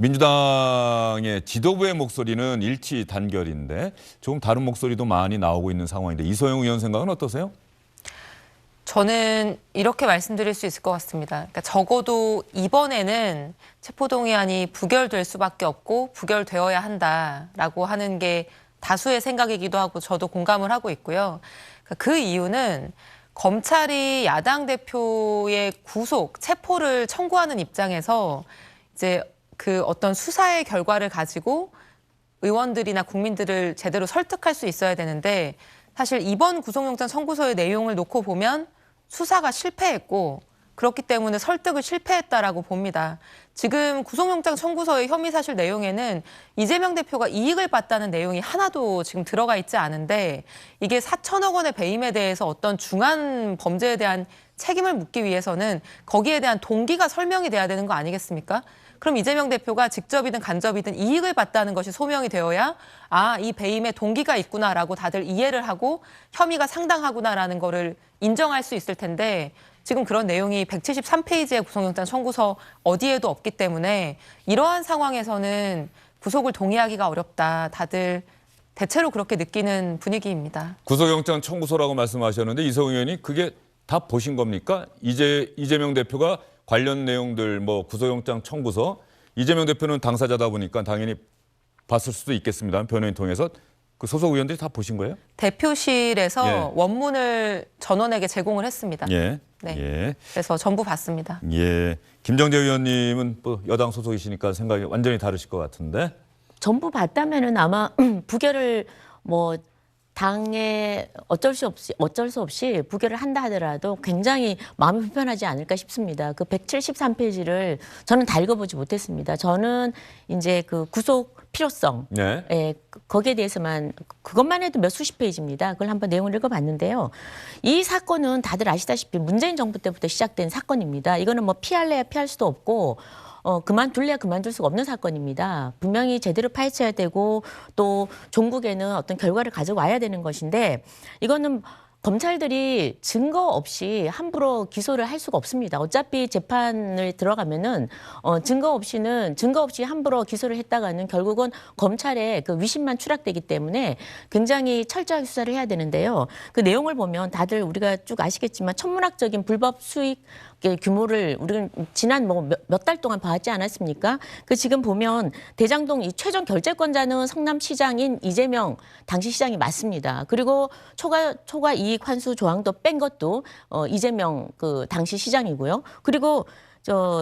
민주당의 지도부의 목소리는 일치 단결인데 조금 다른 목소리도 많이 나오고 있는 상황인데 이소영 의원 생각은 어떠세요? 저는 이렇게 말씀드릴 수 있을 것 같습니다. 그러니까 적어도 이번에는 체포동의안이 부결될 수밖에 없고 부결되어야 한다라고 하는 게 다수의 생각이기도 하고 저도 공감을 하고 있고요. 그 이유는 검찰이 야당 대표의 구속, 체포를 청구하는 입장에서 이제 그 어떤 수사의 결과를 가지고 의원들이나 국민들을 제대로 설득할 수 있어야 되는데 사실 이번 구속영장 청구서의 내용을 놓고 보면 수사가 실패했고 그렇기 때문에 설득을 실패했다라고 봅니다. 지금 구속영장 청구서의 혐의 사실 내용에는 이재명 대표가 이익을 봤다는 내용이 하나도 지금 들어가 있지 않은데 이게 4천억 원의 배임에 대해서 어떤 중한 범죄에 대한 책임을 묻기 위해서는 거기에 대한 동기가 설명이 돼야 되는 거 아니겠습니까? 그럼 이재명 대표가 직접이든 간접이든 이익을 봤다는 것이 소명이 되어야 이 배임에 동기가 있구나라고 다들 이해를 하고 혐의가 상당하구나라는 거를 인정할 수 있을 텐데 지금 그런 내용이 173페이지의 구속영장 청구서 어디에도 없기 때문에 이러한 상황에서는 구속을 동의하기가 어렵다. 다들 대체로 그렇게 느끼는 분위기입니다. 구속영장 청구서라고 말씀하셨는데 이소영 의원이 그게 다 보신 겁니까? 이재명 대표가 관련 내용들 구속영장 청구서 이재명 대표는 당사자다 보니까 당연히 봤을 수도 있겠습니다. 변호인 통해서 그 소속 의원들이 다 보신 거예요? 대표실에서 원문을 전원에게 제공을 했습니다. 네. 그래서 전부 봤습니다. 김정재 의원님은 또 여당 소속이시니까 생각이 완전히 다르실 것 같은데. 전부 봤다면은 아마 부결을 당에 어쩔 수 없이 부결을 한다 하더라도 굉장히 마음이 불편하지 않을까 싶습니다. 그 173페이지를 저는 다 읽어보지 못했습니다. 저는 이제 그 구속 필요성, 거기에 대해서만 그것만 해도 몇 수십 페이지입니다. 그걸 한번 내용을 읽어봤는데요. 이 사건은 다들 아시다시피 문재인 정부 때부터 시작된 사건입니다. 이거는 피할래야 피할 수도 없고 그만둘래야 그만둘 수가 없는 사건입니다. 분명히 제대로 파헤쳐야 되고 또 종국에는 어떤 결과를 가져와야 되는 것인데 이거는 검찰들이 증거 없이 함부로 기소를 할 수가 없습니다. 어차피 재판을 들어가면은 증거 없이 함부로 기소를 했다가는 결국은 검찰의 그 위신만 추락되기 때문에 굉장히 철저하게 수사를 해야 되는데요. 그 내용을 보면 다들 우리가 쭉 아시겠지만 천문학적인 불법 수익 규모를 우리는 지난 몇 달 동안 봐왔지 않았습니까? 그 지금 보면 대장동 이 최종 결재권자는 성남시장인 이재명 당시 시장이 맞습니다. 그리고 초과 이익 환수 조항도 뺀 것도 이재명 그 당시 시장이고요. 그리고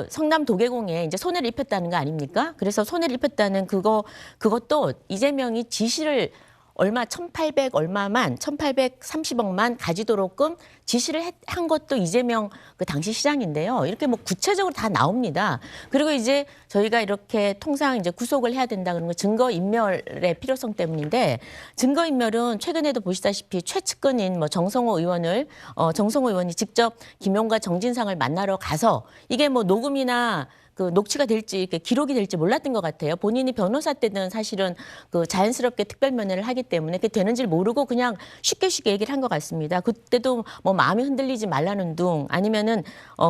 성남 도계공에 이제 손해를 입혔다는 거 아닙니까? 그래서 손해를 입혔다는 그것도 이재명이 지시를 1,830억만 가지도록끔 지시를 한 것도 이재명 그 당시 시장인데요. 이렇게 구체적으로 다 나옵니다. 그리고 이제 저희가 이렇게 통상 이제 구속을 해야 된다 그러는 건 증거인멸의 필요성 때문인데 증거인멸은 최근에도 보시다시피 최측근인 정성호 의원이 직접 김용과 정진상을 만나러 가서 이게 녹음이나 그 녹취가 될지 기록이 될지 몰랐던 것 같아요. 본인이 변호사 때는 사실은 그 자연스럽게 특별 면회를 하기 때문에 그게 되는지 모르고 그냥 쉽게 얘기를 한 것 같습니다. 그때도 마음이 흔들리지 말라는 둥 아니면은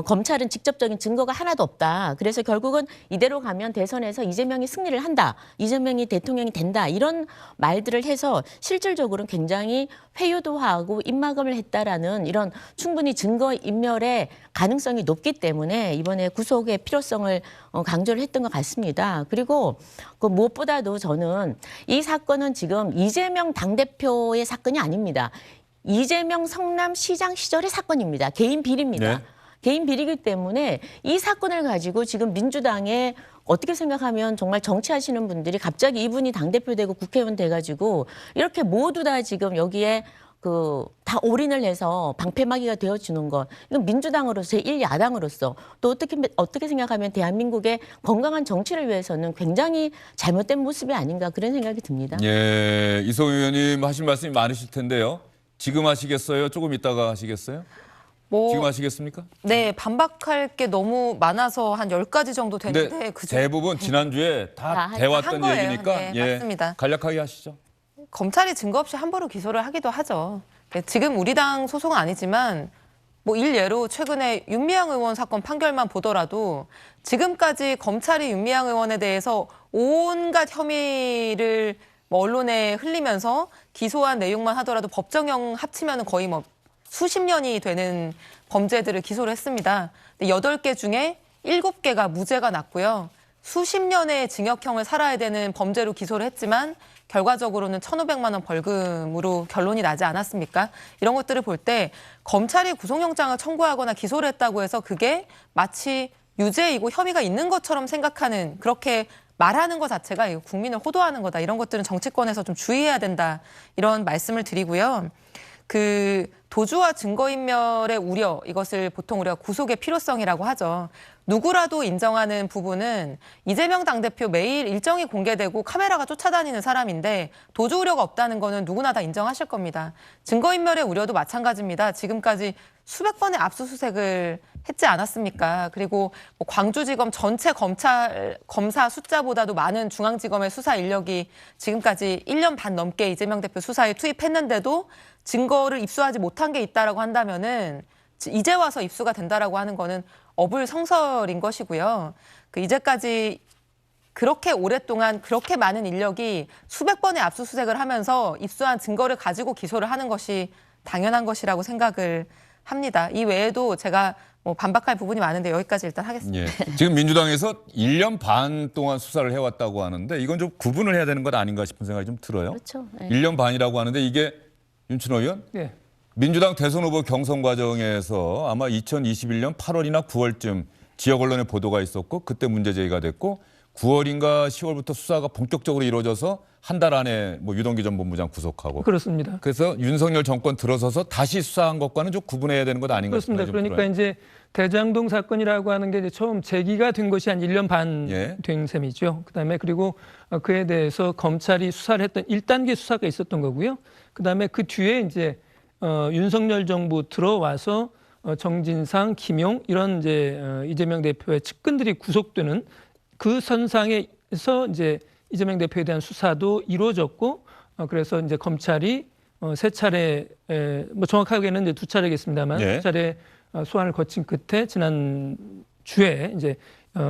검찰은 직접적인 증거가 하나도 없다. 그래서 결국은 이대로 가면 대선에서 이재명이 승리를 한다. 이재명이 대통령이 된다. 이런 말들을 해서 실질적으로는 굉장히 회유도하고 입막음을 했다라는 이런 충분히 증거인멸의 가능성이 높기 때문에 이번에 구속의 필요성을 강조를 했던 것 같습니다. 그리고 그 무엇보다도 저는 이 사건은 지금 이재명 당대표의 사건이 아닙니다. 이재명 성남시장 시절의 사건입니다. 개인 비리입니다. 개인 비리이기 때문에 이 사건을 가지고 지금 민주당에 어떻게 생각하면 정말 정치하시는 분들이 갑자기 이분이 당대표 되고 국회의원 돼가지고 이렇게 모두 다 지금 여기에 다 올인을 해서 방패막이가 되어주는 것. 이건 민주당으로서 제1야당으로서 또 어떻게 생각하면 대한민국의 건강한 정치를 위해서는 굉장히 잘못된 모습이 아닌가 그런 생각이 듭니다. 이소영 의원님 하신 말씀이 많으실 텐데요. 지금 하시겠어요? 조금 이따가 하시겠어요? 지금 하시겠습니까? 네, 반박할 게 너무 많아서 한 10가지 정도 되는데 대부분 지난주에 다 돼왔던 얘기니까 맞습니다. 간략하게 하시죠. 검찰이 증거 없이 함부로 기소를 하기도 하죠. 지금 우리 당 소속은 아니지만 뭐 일례로 최근에 윤미향 의원 사건 판결만 보더라도 지금까지 검찰이 윤미향 의원에 대해서 온갖 혐의를 뭐 언론에 흘리면서 기소한 내용만 하더라도 법정형 합치면 거의 뭐 수십 년이 되는 범죄들을 기소를 했습니다. 8개 중에 7개가 무죄가 났고요. 수십 년의 징역형을 살아야 되는 범죄로 기소를 했지만 결과적으로는 1,500만 원 벌금으로 결론이 나지 않았습니까? 이런 것들을 볼 때 검찰이 구속영장을 청구하거나 기소를 했다고 해서 그게 마치 유죄이고 혐의가 있는 것처럼 생각하는, 그렇게 말하는 것 자체가 국민을 호도하는 거다. 이런 것들은 정치권에서 좀 주의해야 된다. 이런 말씀을 드리고요. 그 도주와 증거인멸의 우려, 이것을 보통 우리가 구속의 필요성이라고 하죠. 누구라도 인정하는 부분은 이재명 당대표 매일 일정이 공개되고 카메라가 쫓아다니는 사람인데 도주 우려가 없다는 거는 누구나 다 인정하실 겁니다. 증거인멸의 우려도 마찬가지입니다. 지금까지 수백 번의 압수수색을 했지 않았습니까? 그리고 뭐 광주지검 전체 검사 숫자보다도 많은 중앙지검의 수사 인력이 지금까지 1년 반 넘게 이재명 대표 수사에 투입했는데도 증거를 입수하지 못한 게 있다라고 한다면은 이제 와서 입수가 된다라고 하는 거는 어불성설인 것이고요. 그 이제까지 그렇게 오랫동안 그렇게 많은 인력이 수백 번의 압수수색을 하면서 입수한 증거를 가지고 기소를 하는 것이 당연한 것이라고 생각을 합니다. 이 외에도 제가 뭐 반박할 부분이 많은데 여기까지 일단 하겠습니다. 예. 지금 민주당에서 1년 반 동안 수사를 해왔다고 하는데 이건 좀 구분을 해야 되는 것 아닌가 싶은 생각이 좀 들어요. 그렇죠. 네. 1년 반이라고 하는데 이게 윤춘호 의원? 예. 민주당 대선 후보 경선 과정에서 아마 2021년 8월이나 9월쯤 지역 언론에 보도가 있었고 그때 문제 제기가 됐고 9월인가 10월부터 수사가 본격적으로 이루어져서 한 달 안에 뭐 유동기 전 본부장 구속하고 그렇습니다. 그래서 윤석열 정권 들어서서 다시 수사한 것과는 좀 구분해야 되는 것 아닌가 싶은 그렇습니다. 생각이 좀 그러니까 들어요. 이제 대장동 사건이라고 하는 게 이제 처음 제기가 된 것이 한 1년 반 예. 된 셈이죠. 그다음에 그리고 그에 대해서 검찰이 수사를 했던 1단계 수사가 있었던 거고요. 그다음에 그 뒤에 이제 윤석열 정부 들어와서 정진상, 김용 이런 이제 이재명 대표의 측근들이 구속되는 그 선상에서 이제 이재명 대표에 대한 수사도 이루어졌고 그래서 이제 검찰이 세 차례 뭐 정확하게는 이제 두 차례겠습니다만 예. 두 차례 소환을 거친 끝에 지난 주에 이제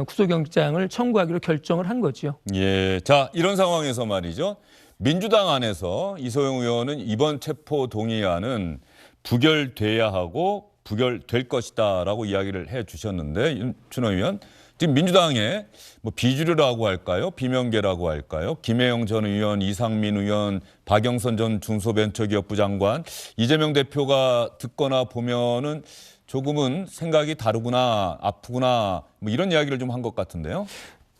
구속영장을 청구하기로 결정을 한 거죠. 예, 자 이런 상황에서 말이죠. 민주당 안에서 이소영 의원은 이번 체포 동의안은 부결돼야 하고 부결될 것이다라고 이야기를 해주셨는데 윤춘호 의원 지금 민주당에 뭐 비주류라고 할까요, 비명계라고 할까요, 김혜영 전 의원, 이상민 의원, 박영선 전 중소벤처기업부 장관, 이재명 대표가 듣거나 보면은 조금은 생각이 다르구나, 아프구나 뭐 이런 이야기를 좀 한 것 같은데요.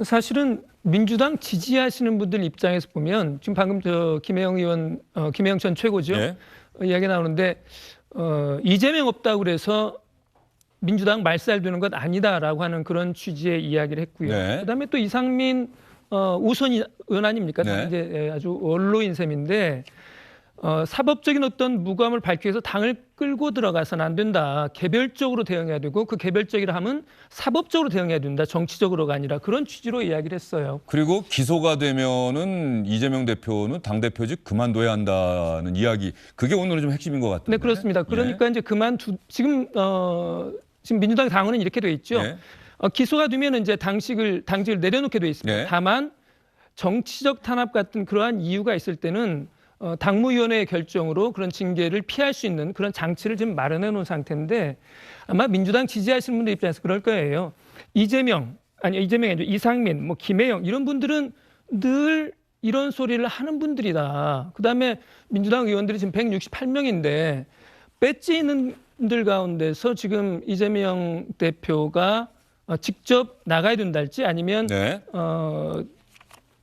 사실은 민주당 지지하시는 분들 입장에서 보면 지금 방금 김혜영 의원, 김혜영 전 최고죠. 예. 이야기 나오는데 이재명 없다고 그래서 민주당 말살되는 것 아니다라고 하는 그런 취지의 이야기를 했고요. 네. 그다음에 또 이상민 우선 의원 아닙니까? 네. 이제 아주 원로인 셈인데 사법적인 어떤 무고함을 밝히기 위해서 당을 끌고 들어가서는 안 된다. 개별적으로 대응해야 되고 그 개별적이라 하면 사법적으로 대응해야 된다. 정치적으로가 아니라 그런 취지로 이야기를 했어요. 그리고 기소가 되면은 이재명 대표는 당 대표직 그만둬야 한다는 이야기. 그게 오늘은 좀 핵심인 것 같은데. 네, 그렇습니다. 그러니까 이제 지금 민주당 당원은 이렇게 돼 있죠. 네. 기소가 되면 이제 당직을 내려놓게 돼 있습니다. 네. 다만 정치적 탄압 같은 그러한 이유가 있을 때는 당무위원회의 결정으로 그런 징계를 피할 수 있는 그런 장치를 지금 마련해 놓은 상태인데 아마 민주당 지지하시는 분들 입장에서 그럴 거예요. 이재명이 아니라 이상민, 뭐 김혜영 이런 분들은 늘 이런 소리를 하는 분들이다. 그다음에 민주당 의원들이 지금 168명인데 배지 있는 분들 가운데서 지금 이재명 대표가 직접 나가야 된다 할지 아니면 네.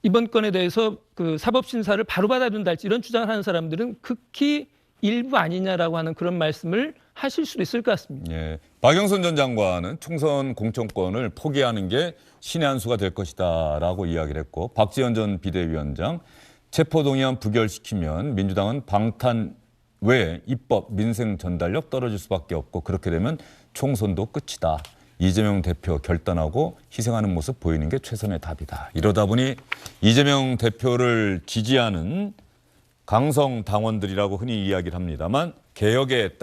이번 건에 대해서 그 사법 심사를 바로 받아야 된다 할지 이런 주장을 하는 사람들은 극히 일부 아니냐라고 하는 그런 말씀을 하실 수도 있을 것 같습니다. 예. 박영선 전 장관은 총선 공천권을 포기하는 게 신의 한 수가 될 것이다라고 이야기를 했고 박지원 전 비대위원장 체포동의안 부결시키면 민주당은 방탄 외에 입법, 민생 전달력 떨어질 수밖에 없고 그렇게 되면 총선도 끝이다. 이재명 대표 결단하고 희생하는 모습 보이는 게 최선의 답이다. 이러다 보니 이재명 대표를 지지하는 강성 당원들이라고 흔히 이야기를 합니다만 개혁의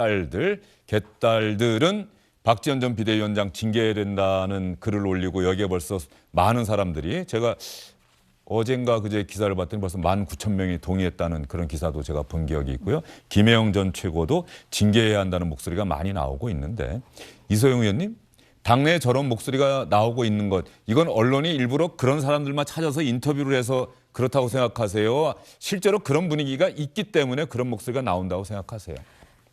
개딸들은 박지원 전 비대위원장 징계해야 된다는 글을 올리고 여기에 벌써 많은 사람들이 제가 어젠가 그제 기사를 봤더니 벌써 19,000명이 동의했다는 그런 기사도 제가 본 기억이 있고요. 김혜영 전 최고도 징계해야 한다는 목소리가 많이 나오고 있는데 이소영 의원님 당내에 저런 목소리가 나오고 있는 것 이건 언론이 일부러 그런 사람들만 찾아서 인터뷰를 해서 그렇다고 생각하세요? 실제로 그런 분위기가 있기 때문에 그런 목소리가 나온다고 생각하세요?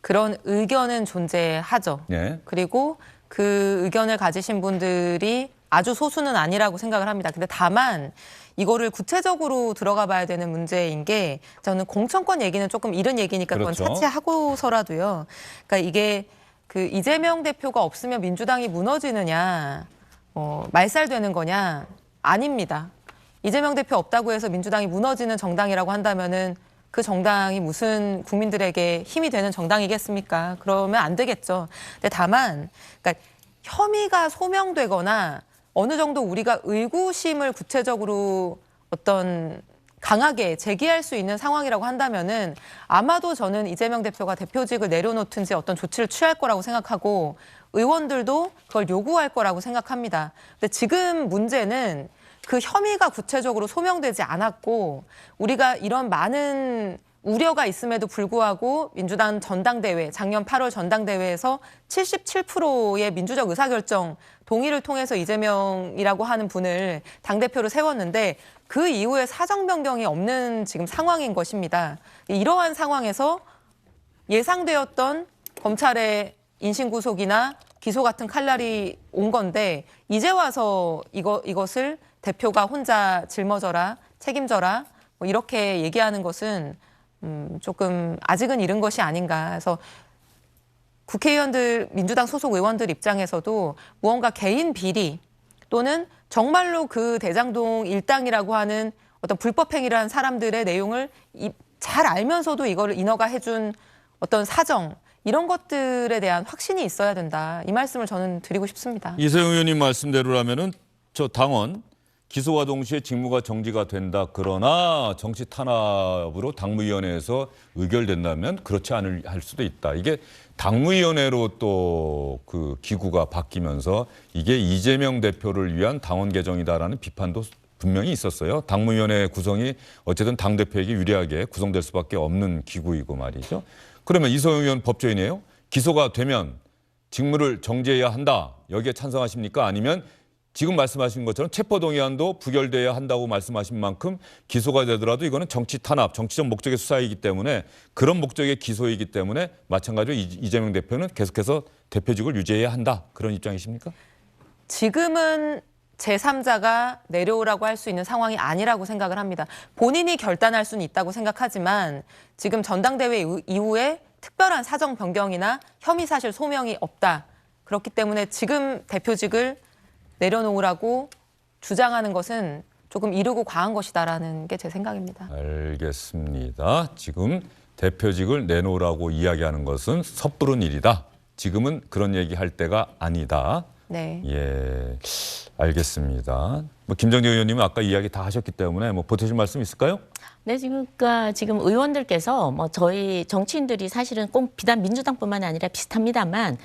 그런 의견은 존재하죠. 네. 그리고 그 의견을 가지신 분들이 아주 소수는 아니라고 생각을 합니다. 근데 다만 이거를 구체적으로 들어가 봐야 되는 문제인 게 저는 공천권 얘기는 조금 이른 얘기니까 그건 그렇죠. 차치하고서라도요. 그러니까 이게 그 이재명 대표가 없으면 민주당이 무너지느냐, 말살되는 거냐? 아닙니다. 이재명 대표 없다고 해서 민주당이 무너지는 정당이라고 한다면은 그 정당이 무슨 국민들에게 힘이 되는 정당이겠습니까? 그러면 안 되겠죠. 근데 다만, 그러니까 혐의가 소명되거나 어느 정도 우리가 의구심을 구체적으로 어떤 강하게 제기할 수 있는 상황이라고 한다면은 아마도 저는 이재명 대표가 대표직을 내려놓든지 어떤 조치를 취할 거라고 생각하고 의원들도 그걸 요구할 거라고 생각합니다. 근데 지금 문제는 그 혐의가 구체적으로 소명되지 않았고 우리가 이런 많은 우려가 있음에도 불구하고 민주당 전당대회, 작년 8월 전당대회에서 77%의 민주적 의사결정 동의를 통해서 이재명이라고 하는 분을 당대표로 세웠는데 그 이후에 사정 변경이 없는 지금 상황인 것입니다. 이러한 상황에서 예상되었던 검찰의 인신구속이나 기소 같은 칼날이 온 건데 이제 와서 이것을 대표가 혼자 짊어져라, 책임져라 뭐 이렇게 얘기하는 것은 조금 아직은 이른 것이 아닌가. 그래서 국회의원들, 민주당 소속 의원들 입장에서도 무언가 개인 비리 또는 정말로 그 대장동 일당이라고 하는 어떤 불법 행위를 한 사람들의 내용을 잘 알면서도 이거를 인허가 해준 어떤 사정 이런 것들에 대한 확신이 있어야 된다. 이 말씀을 저는 드리고 싶습니다. 이소영 의원님 말씀대로라면은 저 당원 기소와 동시에 직무가 정지가 된다. 그러나 정치 탄압으로 당무위원회에서 의결된다면 그렇지 않을 할 수도 있다. 이게 당무위원회로 또 그 기구가 바뀌면서 이게 이재명 대표를 위한 당원 개정이다라는 비판도 분명히 있었어요. 당무위원회 구성이 어쨌든 당대표에게 유리하게 구성될 수밖에 없는 기구이고 말이죠. 그러면 이소영 의원 법조인이에요. 기소가 되면 직무를 정지해야 한다. 여기에 찬성하십니까? 아니면 지금 말씀하신 것처럼 체포동의안도 부결돼야 한다고 말씀하신 만큼 기소가 되더라도 이거는 정치 탄압, 정치적 목적의 수사이기 때문에 그런 목적의 기소이기 때문에 마찬가지로 이재명 대표는 계속해서 대표직을 유지해야 한다. 그런 입장이십니까? 지금은 제3자가 내려오라고 할 수 있는 상황이 아니라고 생각을 합니다. 본인이 결단할 수는 있다고 생각하지만 지금 전당대회 이후에 특별한 사정 변경이나 혐의 사실 소명이 없다. 그렇기 때문에 지금 대표직을 내려놓으라고 주장하는 것은 조금 이르고 과한 것이다라는 게 제 생각입니다. 알겠습니다. 지금 대표직을 내놓으라고 이야기하는 것은 섣부른 일이다. 지금은 그런 얘기할 때가 아니다. 네. 예, 알겠습니다. 뭐 김정재 의원님은 아까 이야기 다 하셨기 때문에 뭐 보태실 말씀 있을까요? 네, 그러니까 지금 의원들께서 뭐 저희 정치인들이 사실은 꼭 비단 민주당뿐만 아니라 비슷합니다만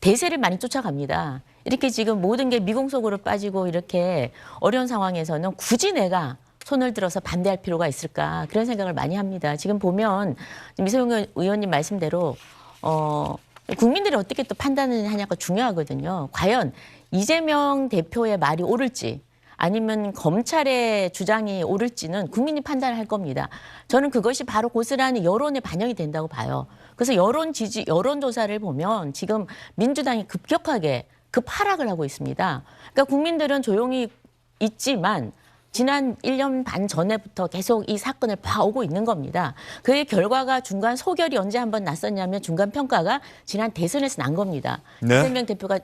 대세를 많이 쫓아갑니다. 이렇게 지금 모든 게 미공속으로 빠지고 이렇게 어려운 상황에서는 굳이 내가 손을 들어서 반대할 필요가 있을까 그런 생각을 많이 합니다. 지금 보면 이소영 의원님 말씀대로 국민들이 어떻게 또 판단을 하냐가 중요하거든요. 과연 이재명 대표의 말이 옳을지 아니면 검찰의 주장이 옳을지는 국민이 판단을 할 겁니다. 저는 그것이 바로 고스란히 여론에 반영이 된다고 봐요. 그래서 여론조사를 보면 지금 민주당이 급격하게 급하락을 하고 있습니다. 그러니까 국민들은 조용히 있지만 지난 1년 반 전에부터 계속 이 사건을 봐오고 있는 겁니다. 그의 결과가 중간 소결이 언제 한번 났었냐면 중간 평가가 지난 대선에서 난 겁니다. 네.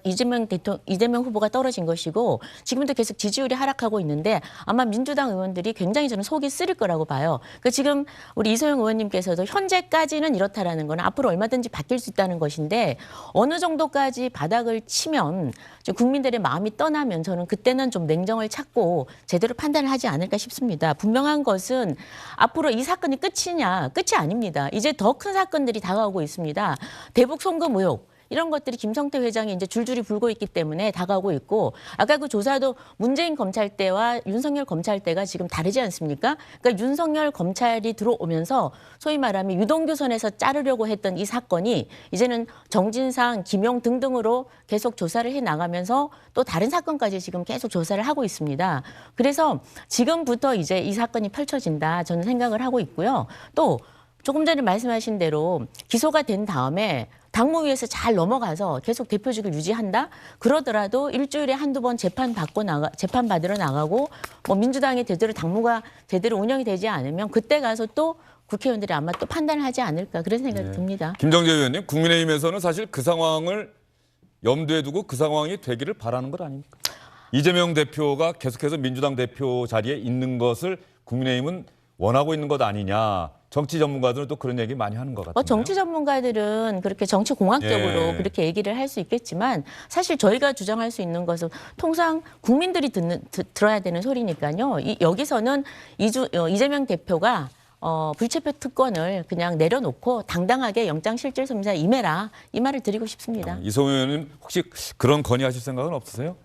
이재명 후보가 떨어진 것이고 지금도 계속 지지율이 하락하고 있는데 아마 민주당 의원들이 굉장히 저는 속이 쓰릴 거라고 봐요. 그러니까 지금 우리 이소영 의원님께서도 현재까지는 이렇다라는 건 앞으로 얼마든지 바뀔 수 있다는 것인데 어느 정도까지 바닥을 치면 국민들의 마음이 떠나면 저는 그때는 좀 냉정을 찾고 제대로 판단 판단을 하지 않을까 싶습니다. 분명한 것은 앞으로 이 사건이 끝이 아닙니다. 이제 더 큰 사건들이 다가오고 있습니다. 대북 송금 의혹. 이런 것들이 김성태 회장이 이제 줄줄이 불고 있기 때문에 다가오고 있고, 아까 그 조사도 문재인 검찰 때와 윤석열 검찰 때가 지금 다르지 않습니까? 그러니까 윤석열 검찰이 들어오면서 소위 말하면 유동규선에서 자르려고 했던 이 사건이 이제는 정진상, 김용 등등으로 계속 조사를 해 나가면서 또 다른 사건까지 지금 계속 조사를 하고 있습니다. 그래서 지금부터 이제 이 사건이 펼쳐진다 저는 생각을 하고 있고요. 또 조금 전에 말씀하신 대로 기소가 된 다음에 당무위에서 잘 넘어가서 계속 대표직을 유지한다? 그러더라도 일주일에 한두 번 재판 받으러 나가고 뭐 민주당의 당무가 제대로 운영이 되지 않으면 그때 가서 또 국회의원들이 아마 또 판단을 하지 않을까 그런 생각이 듭니다. 김정재 의원님, 국민의힘에서는 사실 그 상황을 염두에 두고 그 상황이 되기를 바라는 것 아닙니까? 이재명 대표가 계속해서 민주당 대표 자리에 있는 것을 국민의힘은 원하고 있는 것 아니냐. 정치 전문가들은 또 그런 얘기 많이 하는 것 같아요. 정치 전문가들은 그렇게 정치 공학적으로 그렇게 얘기를 할 수 있겠지만 사실 저희가 주장할 수 있는 것은 통상 국민들이 들어야 되는 소리니까요. 여기서는 이재명 대표가 불체포 특권을 그냥 내려놓고 당당하게 영장실질심사 임해라 이 말을 드리고 싶습니다. 이성우 의원님 혹시 그런 건의하실 생각은 없으세요?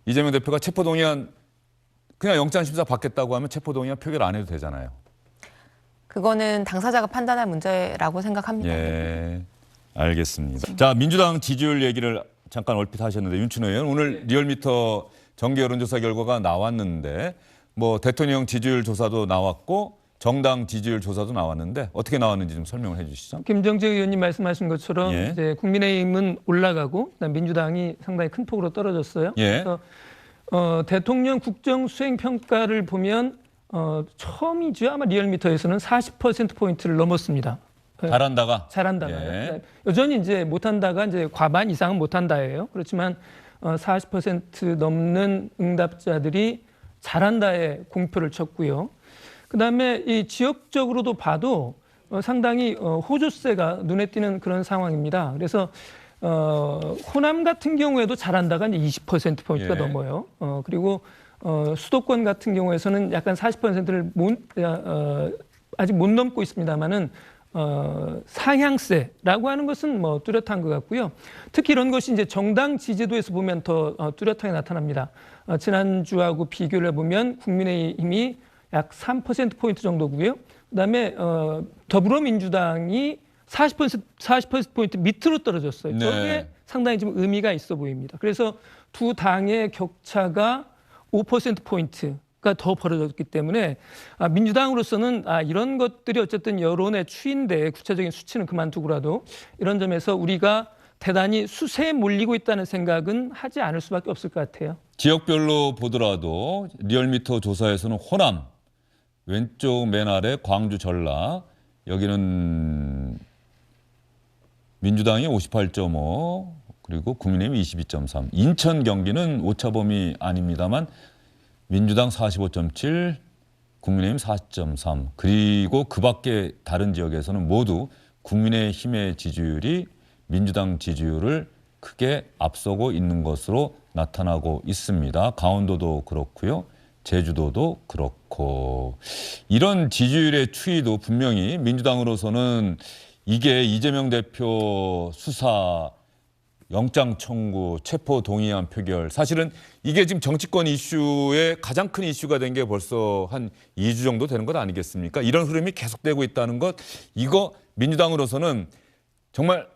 이재명 대표가 체포동의안 그냥 영장심사 받겠다고 하면 체포동의안 표결 안 해도 되잖아요. 그거는 당사자가 판단할 문제라고 생각합니다. 예, 알겠습니다. 자, 민주당 지지율 얘기를 잠깐 얼핏 하셨는데 윤춘호 의원 오늘 리얼미터 정기 여론조사 결과가 나왔는데 뭐 대통령 지지율 조사도 나왔고 정당 지지율 조사도 나왔는데 어떻게 나왔는지 좀 설명을 해주시죠. 김정재 의원님 말씀하신 것처럼 예. 이제 국민의힘은 올라가고 그다음 민주당이 상당히 큰 폭으로 떨어졌어요. 예. 그래서 대통령 국정 수행 평가를 보면 처음이죠. 아마 리얼미터에서는 40%포인트를 넘었습니다. 잘한다가. 예. 여전히 이제 못한다가 이제 과반 이상은 못한다예요. 그렇지만 40% 넘는 응답자들이 잘한다에 공표를 쳤고요. 그다음에 이 지역적으로도 봐도 상당히 호조세가 눈에 띄는 그런 상황입니다. 그래서 호남 같은 경우에도 잘한다가 이제 20%포인트가 예. 넘어요. 그리고 수도권 같은 경우에서는 약간 40%를 아직 못 넘고 있습니다만은 상향세라고 하는 것은 뭐 뚜렷한 것 같고요. 특히 이런 것이 이제 정당 지지도에서 보면 더 뚜렷하게 나타납니다. 지난주하고 비교를 해보면 국민의힘이 약 3%포인트 정도고요. 그다음에 더불어민주당이 40%포인트 밑으로 떨어졌어요. 네. 저게 상당히 좀 의미가 있어 보입니다. 그래서 두 당의 격차가 5%포인트가 더 벌어졌기 때문에 민주당으로서는 이런 것들이 어쨌든 여론의 추인데 구체적인 수치는 그만두고라도 이런 점에서 우리가 대단히 수세에 몰리고 있다는 생각은 하지 않을 수밖에 없을 것 같아요. 지역별로 보더라도 리얼미터 조사에서는 호남, 왼쪽 맨 아래 광주 전라, 여기는 민주당이 58.5, 그리고 국민의힘이 22.3. 인천 경기는 오차범위 아닙니다만 민주당 45.7, 국민의힘 40.3. 그리고 그 밖에 다른 지역에서는 모두 국민의힘의 지지율이 민주당 지지율을 크게 앞서고 있는 것으로 나타나고 있습니다. 강원도도 그렇고요. 제주도도 그렇고. 이런 지지율의 추이도 분명히 민주당으로서는 이게 이재명 대표 수사, 영장 청구, 체포 동의안 표결, 사실은 이게 지금 정치권 이슈의 가장 큰 이슈가 된 게 벌써 한 2주 정도 되는 것 아니겠습니까? 이런 흐름이 계속되고 있다는 것, 이거 민주당으로서는 정말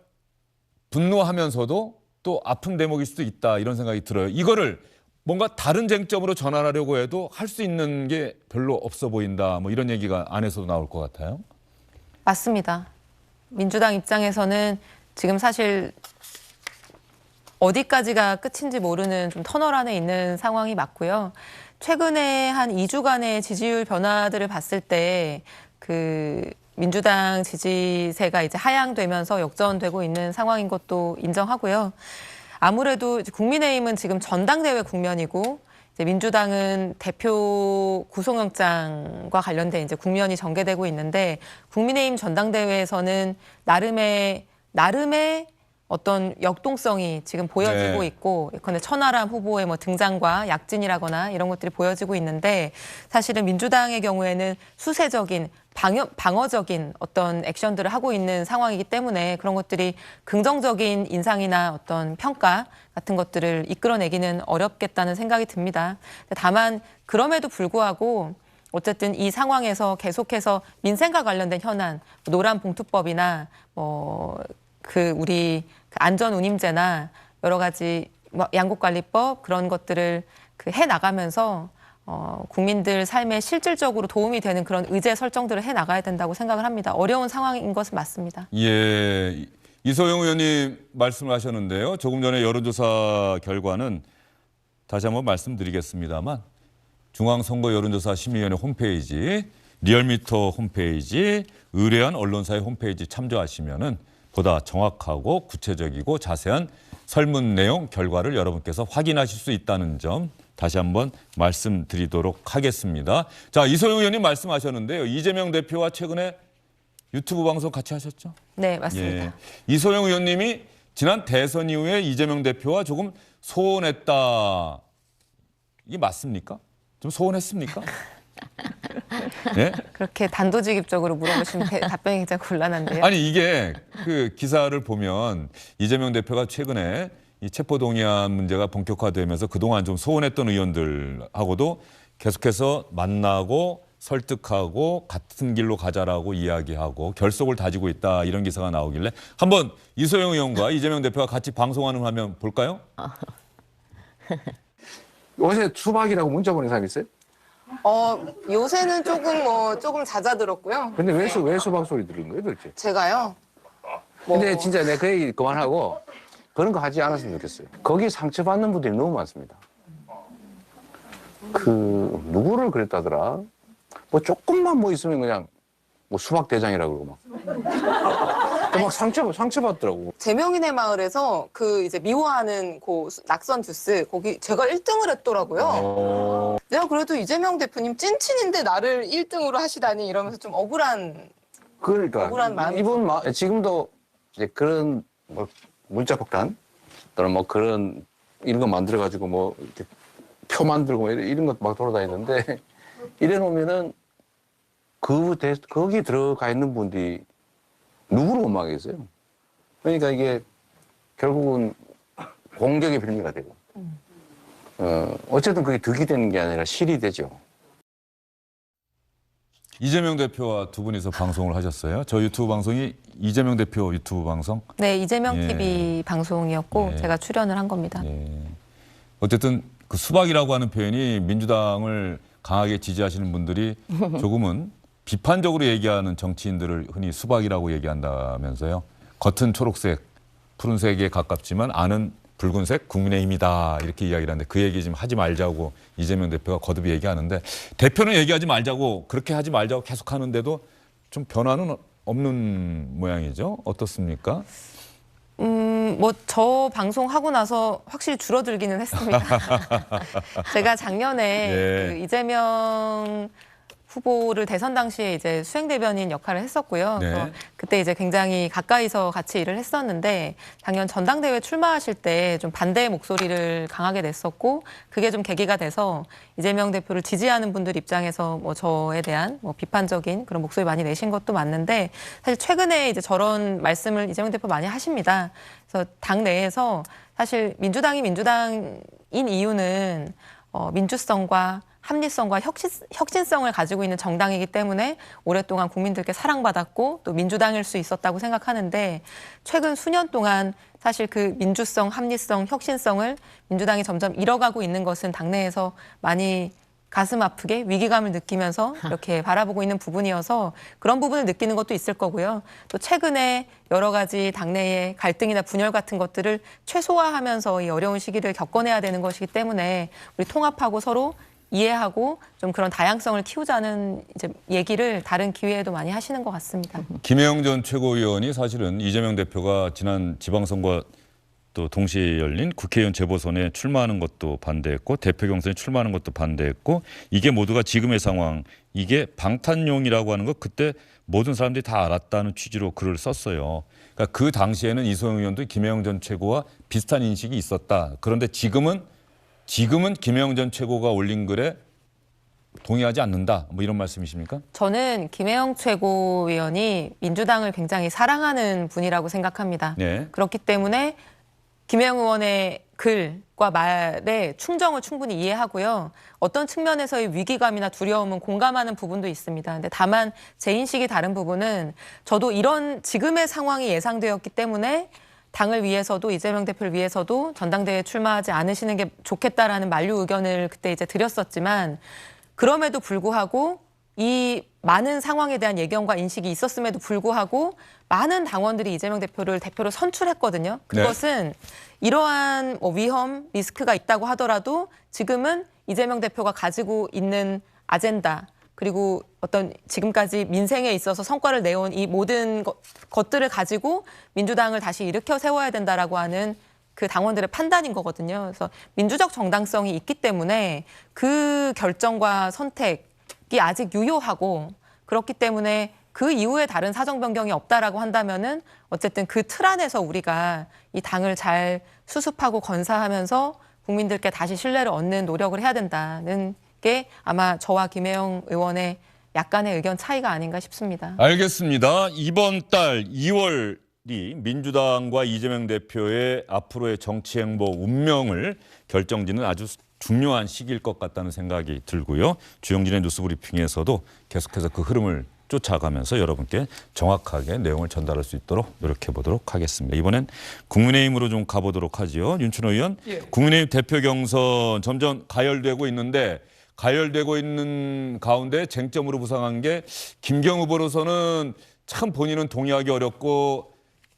분노하면서도 또 아픈 대목일 수도 있다 이런 생각이 들어요. 이거를 뭔가 다른 쟁점으로 전환하려고 해도 할 수 있는 게 별로 없어 보인다. 뭐 이런 얘기가 안에서도 나올 것 같아요. 맞습니다. 민주당 입장에서는 지금 사실 어디까지가 끝인지 모르는 좀 터널 안에 있는 상황이 맞고요. 최근에 한 2주간의 지지율 변화들을 봤을 때 그 민주당 지지세가 이제 하향되면서 역전되고 있는 상황인 것도 인정하고요. 아무래도 이제 국민의힘은 지금 전당대회 국면이고 이제 민주당은 대표 구속영장과 관련된 이제 국면이 전개되고 있는데 국민의힘 전당대회에서는 나름의 어떤 역동성이 지금 보여지고 네. 있고, 예컨대 천하람 후보의 뭐 등장과 약진이라거나 이런 것들이 보여지고 있는데, 사실은 민주당의 경우에는 수세적인 방어적인 어떤 액션들을 하고 있는 상황이기 때문에 그런 것들이 긍정적인 인상이나 어떤 평가 같은 것들을 이끌어내기는 어렵겠다는 생각이 듭니다. 다만 그럼에도 불구하고 어쨌든 이 상황에서 계속해서 민생과 관련된 현안, 노란봉투법이나 우리 안전운임제나 여러 가지 양국관리법 그런 것들을 해 나가면서 국민들 삶에 실질적으로 도움이 되는 그런 의제 설정들을 해 나가야 된다고 생각을 합니다. 어려운 상황인 것은 맞습니다. 예, 이소영 의원님 말씀하셨는데요. 조금 전에 여론조사 결과는 다시 한번 말씀드리겠습니다만 중앙선거 여론조사 심의위원회 홈페이지, 리얼미터 홈페이지, 의뢰한 언론사의 홈페이지 참조하시면은 보다 정확하고 구체적이고 자세한 설문 내용 결과를 여러분께서 확인하실 수 있다는 점 다시 한번 말씀드리도록 하겠습니다. 자, 이소영 의원님 말씀하셨는데요. 이재명 대표와 최근에 유튜브 방송 같이 하셨죠? 네, 맞습니다. 예. 이소영 의원님이 지난 대선 이후에 이재명 대표와 조금 소원했다. 이게 맞습니까? 좀 소원했습니까? 예? 그렇게 단도직입적으로 물어보시면 답변이 굉장히 곤란한데요. 아니 이게 그 기사를 보면 이재명 대표가 최근에 이 체포동의안 문제가 본격화되면서 그동안 좀 소원했던 의원들하고도 계속해서 만나고 설득하고 같은 길로 가자라고 이야기하고 결속을 다지고 있다 이런 기사가 나오길래 한번 이소영 의원과 이재명 대표가 같이 방송하는 화면 볼까요? 요새 수박이라고 문자 보낸 사람 있어요? 요새는 조금 잦아들었고요. 근데 왜 수박 소리 들은 거예요, 도대체? 제가요. 근데 진짜 내가 그 얘기 그만하고 그런 거 하지 않았으면 좋겠어요. 거기 상처받는 분들이 너무 많습니다. 누구를 그랬다더라? 뭐 조금만 뭐 있으면 그냥 뭐 수박 대장이라고 그러고 막 상처받더라고. 제명인의 마을에서 이제 미워하는 낙선 주스 거기 제가 1등을 했더라고요. 내가 그래도 이재명 대표님 찐친인데 나를 1등으로 하시다니 이러면서 좀 억울한 마음이 이분 지금도 이제 그런 뭐 문자 폭탄 또는 뭐 그런 이런 거 만들어 가지고 뭐 이렇게 표 만들고 뭐 이런 것 막 돌아다니는데 이래 놓으면은 거기 들어가 있는 분들이 누구를 원망하겠어요? 그러니까 이게 결국은 공격의 빌미가 되고 어쨌든 그게 득이 되는 게 아니라 실이 되죠. 이재명 대표와 두 분이서 방송을 하셨어요. 저 유튜브 방송이 이재명 대표 유튜브 방송. 네, 이재명 예. TV 방송이었고 예. 제가 출연을 한 겁니다. 예. 어쨌든 그 수박이라고 하는 표현이 민주당을 강하게 지지하시는 분들이 조금은 비판적으로 얘기하는 정치인들을 흔히 수박이라고 얘기한다면서요. 겉은 초록색, 푸른색에 가깝지만 안은 붉은색 국민의힘이다 이렇게 이야기를 하는데 그 얘기 좀 하지 말자고 이재명 대표가 거듭 얘기하는데 대표는 얘기하지 말자고 그렇게 하지 말자고 계속 하는데도 좀 변화는 없는 모양이죠. 어떻습니까? 저 방송하고 나서 확실히 줄어들기는 했습니다. 제가 작년에 예. 이재명 후보를 대선 당시에 이제 수행대변인 역할을 했었고요. 네. 그래서 그때 이제 굉장히 가까이서 같이 일을 했었는데 작년 전당대회 출마하실 때 좀 반대의 목소리를 강하게 냈었고 그게 좀 계기가 돼서 이재명 대표를 지지하는 분들 입장에서 뭐 저에 대한 뭐 비판적인 그런 목소리 많이 내신 것도 맞는데 사실 최근에 이제 저런 말씀을 이재명 대표 많이 하십니다. 그래서 당 내에서 사실 민주당이 민주당인 이유는 민주성과 합리성과 혁신성을 가지고 있는 정당이기 때문에 오랫동안 국민들께 사랑받았고 또 민주당일 수 있었다고 생각하는데 최근 수년 동안 사실 그 민주성, 합리성, 혁신성을 민주당이 점점 잃어가고 있는 것은 당내에서 많이 가슴 아프게 위기감을 느끼면서 이렇게 바라보고 있는 부분이어서 그런 부분을 느끼는 것도 있을 거고요. 또 최근에 여러 가지 당내의 갈등이나 분열 같은 것들을 최소화하면서 이 어려운 시기를 겪어내야 되는 것이기 때문에 우리 통합하고 서로 이해하고 좀 그런 다양성을 키우자는 이제 얘기를 다른 기회에도 많이 하시는 것 같습니다. 김혜영 전 최고위원이 사실은 이재명 대표가 지난 지방선거 또 동시에 열린 국회의원 재보선에 출마하는 것도 반대했고 대표 경선에 출마하는 것도 반대했고 이게 모두가 지금의 상황 이게 방탄용이라고 하는 거 그때 모든 사람들이 다 알았다는 취지로 글을 썼어요. 그러니까 그 당시에는 이소영 의원도 김영현 전 최고와 비슷한 인식이 있었다. 그런데 지금은 김영현 전 최고가 올린 글에 동의하지 않는다. 뭐 이런 말씀이십니까? 저는 김혜영 최고위원이 민주당을 굉장히 사랑하는 분이라고 생각합니다. 네. 그렇기 때문에 김혜영 의원의 글과 말에 충정을 충분히 이해하고요. 어떤 측면에서의 위기감이나 두려움은 공감하는 부분도 있습니다. 근데 다만 제 인식이 다른 부분은 저도 이런 지금의 상황이 예상되었기 때문에 당을 위해서도 이재명 대표를 위해서도 전당대회에 출마하지 않으시는 게 좋겠다라는 만류 의견을 그때 이제 드렸었지만 그럼에도 불구하고 이 많은 상황에 대한 예견과 인식이 있었음에도 불구하고 많은 당원들이 이재명 대표를 대표로 선출했거든요. 그것은 이러한 위험, 리스크가 있다고 하더라도 지금은 이재명 대표가 가지고 있는 아젠다 그리고 어떤 지금까지 민생에 있어서 성과를 내온 이 모든 것들을 가지고 민주당을 다시 일으켜 세워야 된다라고 하는 그 당원들의 판단인 거거든요. 그래서 민주적 정당성이 있기 때문에 그 결정과 선택이 아직 유효하고 그렇기 때문에 그 이후에 다른 사정 변경이 없다라고 한다면은 어쨌든 그 틀 안에서 우리가 이 당을 잘 수습하고 건사하면서 국민들께 다시 신뢰를 얻는 노력을 해야 된다는 게 아마 저와 김혜영 의원의 약간의 의견 차이가 아닌가 싶습니다. 알겠습니다. 이번 달 2월이 민주당과 이재명 대표의 앞으로의 정치 행보 운명을 결정짓는 아주 중요한 시기일 것 같다는 생각이 들고요. 주영진의 뉴스브리핑에서도 계속해서 그 흐름을 쫓아가면서 여러분께 정확하게 내용을 전달할 수 있도록 노력해 보도록 하겠습니다. 이번엔 국민의힘으로 좀 가보도록 하지요. 윤춘호 의원, 예. 국민의힘 대표 경선 점점 가열되고 있는데 가열되고 있는 가운데 쟁점으로 부상한 게 김경 후보로서는 참 본인은 동의하기 어렵고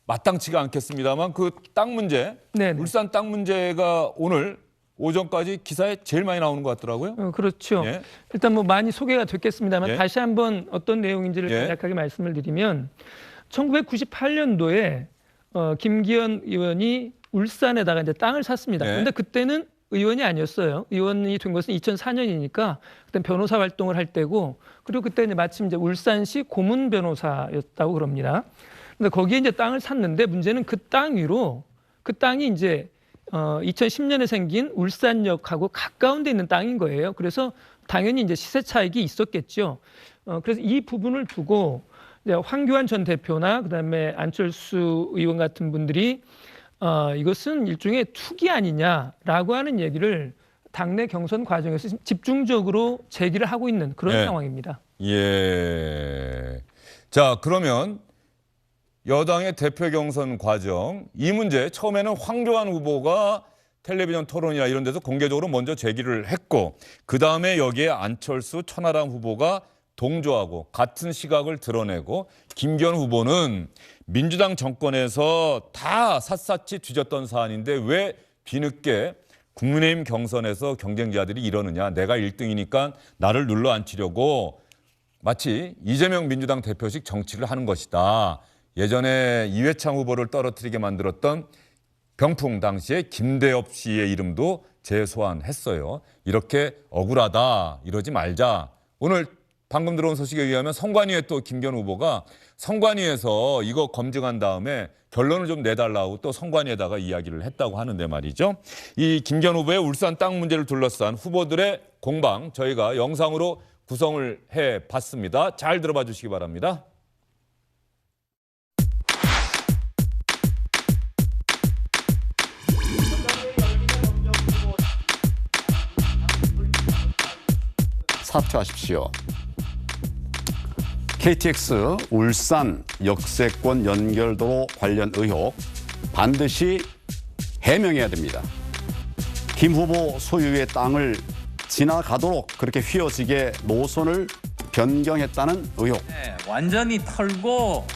마땅치가 않겠습니다만 그 땅 문제, 네네. 울산 땅 문제가 오늘 오전까지 기사에 제일 많이 나오는 것 같더라고요. 그렇죠. 예. 일단 뭐 많이 소개가 됐겠습니다만 예. 다시 한번 어떤 내용인지를 예. 간략하게 말씀을 드리면 1998년도에 김기현 의원이 울산에다가 이제 땅을 샀습니다. 예. 그런데 그때는 의원이 아니었어요. 의원이 된 것은 2004년이니까 그때 변호사 활동을 할 때고 그리고 그때 이제 마침 이제 울산시 고문 변호사였다고 그럽니다. 근데 거기에 이제 땅을 샀는데 문제는 그 땅 위로 그 땅이 이제 2010년에 생긴 울산역하고 가까운 데 있는 땅인 거예요. 그래서 당연히 이제 시세 차익이 있었겠죠. 그래서 이 부분을 두고 이제 황교안 전 대표나 그다음에 안철수 의원 같은 분들이 이것은 일종의 투기 아니냐라고 하는 얘기를 당내 경선 과정에서 집중적으로 제기를 하고 있는 그런 네. 상황입니다. 예. 자, 그러면 여당의 대표 경선 과정 이 문제 처음에는 황교안 후보가 텔레비전 토론이나 이런 데서 공개적으로 먼저 제기를 했고 그다음에 여기에 안철수 천하람 후보가 동조하고 같은 시각을 드러내고 김기현 후보는 민주당 정권에서 다 샅샅이 뒤졌던 사안인데 왜 뒤늦게 국민의힘 경선에서 경쟁자들이 이러느냐. 내가 1등이니까 나를 눌러앉히려고 마치 이재명 민주당 대표식 정치를 하는 것이다. 예전에 이회창 후보를 떨어뜨리게 만들었던 병풍 당시에 김대엽 씨의 이름도 재소환했어요. 이렇게 억울하다. 이러지 말자. 오늘 방금 들어온 소식에 의하면 선관위에 또 김기현 후보가 선관위에서 이거 검증한 다음에 결론을 좀 내달라고 또 선관위에다가 이야기를 했다고 하는데 말이죠. 이 김기현 후보의 울산 땅 문제를 둘러싼 후보들의 공방 저희가 영상으로 구성을 해봤습니다. 잘 들어봐 주시기 바랍니다. 사퇴하십시오. KTX 울산 역세권 연결도로 관련 의혹 반드시 해명해야 됩니다. 김 후보 소유의 땅을 지나가도록 그렇게 휘어지게 노선을 변경했다는 의혹. 네, 완전히 털고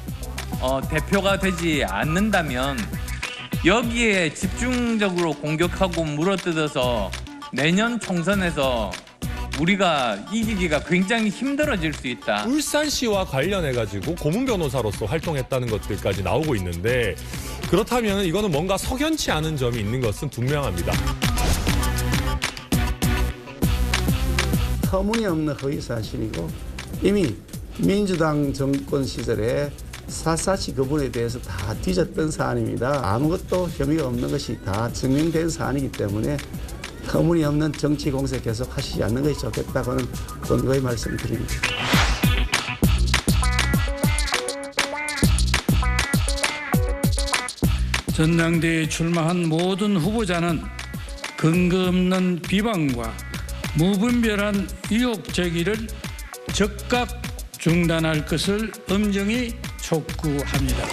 대표가 되지 않는다면 여기에 집중적으로 공격하고 물어뜯어서 내년 총선에서 우리가 이기기가 굉장히 힘들어질 수 있다. 울산시와 관련해가지고 고문 변호사로서 활동했다는 것들까지 나오고 있는데 그렇다면 이거는 뭔가 석연치 않은 점이 있는 것은 분명합니다. 터무니없는 허위 사실이고 이미 민주당 정권 시절에 샅샅이 그분에 대해서 다 뒤졌던 사안입니다. 아무것도 혐의가 없는 것이 다 증명된 사안이기 때문에 터무니없는 정치 공세 계속 하시지 않는 것이 좋겠다고는 권고의 말씀을 드립니다. 전당대회에 출마한 모든 후보자는 근거 없는 비방과 무분별한 의혹 제기를 즉각 중단할 것을 엄정히 촉구합니다.